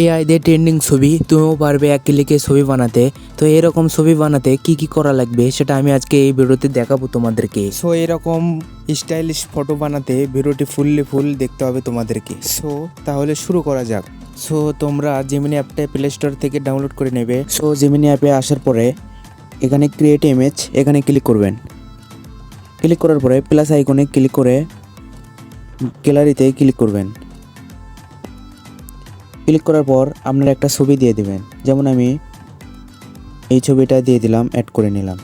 AI দিয়ে trending ছবি তুমিও পারবে এক ক্লিকে ছবি বানাতে। তো এরকম ছবি বানাতে কি কি করা লাগবে সেটা আমি আজকে এই ভিডিওতে দেখাবো তোমাদেরকে। সো এরকম স্টাইলিশ ফটো বানাতে ভিডিওটি ফুল দেখতে হবে তোমাদেরকে। সো তাহলে শুরু করা যাক। সো তোমরা জেমিনি অ্যাপটা প্লে স্টোর থেকে ডাউনলোড করে নেবে। সো জেমিনি অ্যাপে আসার পরে এখানে ক্রিয়েট ইমেজ এখানে ক্লিক করবেন। ক্লিক করার পরে প্লাস আইকনে ক্লিক করে গ্যালারিতে ক্লিক করবেন। ক্লিক করার পর আপনারা একটা ছবি দিয়ে দিবেন, যেমন আমি এই ছবিটা দিয়ে দিলাম, অ্যাড করে নিলাম।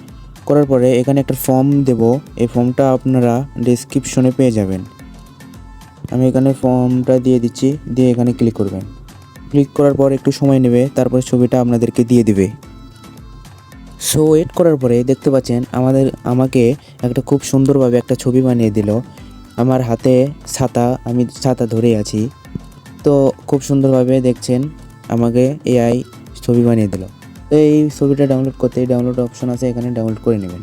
করার পরে এখানে একটা ফর্ম দেব, এই ফর্মটা আপনারা ডেসক্রিপশনে পেয়ে যাবেন। আমি এখানে ফর্মটা দিয়ে দিচ্ছি, দিয়ে এখানে ক্লিক করবেন। ক্লিক করার পর একটু সময় নেবে, তারপর ছবিটা আপনাদেরকে দিয়ে দিবে। সো ওয়েট করার পরে দেখতে পাচ্ছেন আমাকে একটা খুব সুন্দরভাবে একটা ছবি বানিয়ে দিল। আমার হাতে ছাতা, আমি ছাতা ধরে আছি। তো খুব সুন্দরভাবে দেখছেন আমাকে এআই ছবি বানিয়ে দিল। তো এই ছবিটা ডাউনলোড করতে ডাউনলোড অপশন আছে, এখানে ডাউনলোড করে নেবেন।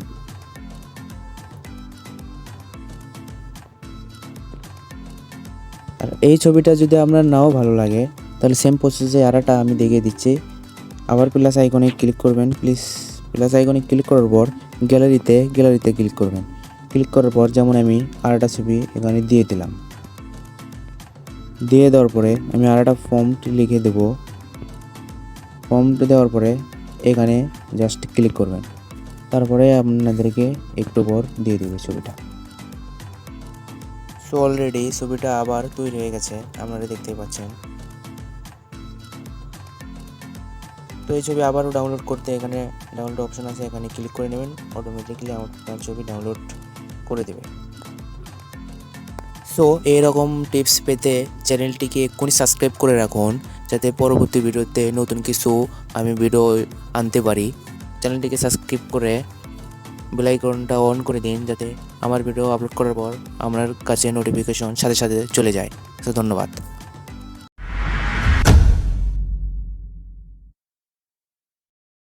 আর এই ছবিটা যদি আপনার নাও ভালো লাগে তাহলে সেম প্রসেসে আরেকটা আমি দেখিয়ে দিচ্ছি। আবার প্লাস আইকনে ক্লিক করবেন। প্লাস আইকনে ক্লিক করার পর গ্যালারিতে ক্লিক করবেন। ক্লিক করার পর যেমন আমি আরেকটা ছবি এখানে দিয়ে দিলাম। দিয়ে দেওয়ার পরে আমি আরেকটা ফর্মটি লিখে দেব। ফর্মটি দেওয়ার পরে এখানে জাস্ট ক্লিক করবেন, তারপরে আপনাদেরকে একটু পর দিয়ে দেবে ছবিটা। সো অলরেডি ছবিটা আবার তৈরি হয়ে গেছে, আপনারা দেখতেই পাচ্ছেন। তো এই ছবি আবারও ডাউনলোড করতে এখানে ডাউনলোড অপশন আছে, এখানে ক্লিক করে নেবেন। অটোমেটিক্যালি আপনার ছবি ডাউনলোড করে দেবে। সো এরকম টিপস পেতে চ্যানেলটিকে এক্ষুনি সাবস্ক্রাইব করে রাখুন, যাতে পরবর্তী ভিডিওতে নতুন কিছু আমি ভিডিও আনতে পারি। চ্যানেলটিকে সাবস্ক্রাইব করে বেল আইকনটা অন করে দিন, যাতে আমার ভিডিও আপলোড করার পর আপনার কাছে নোটিফিকেশন সাথে সাথে চলে যায়। তো ধন্যবাদ।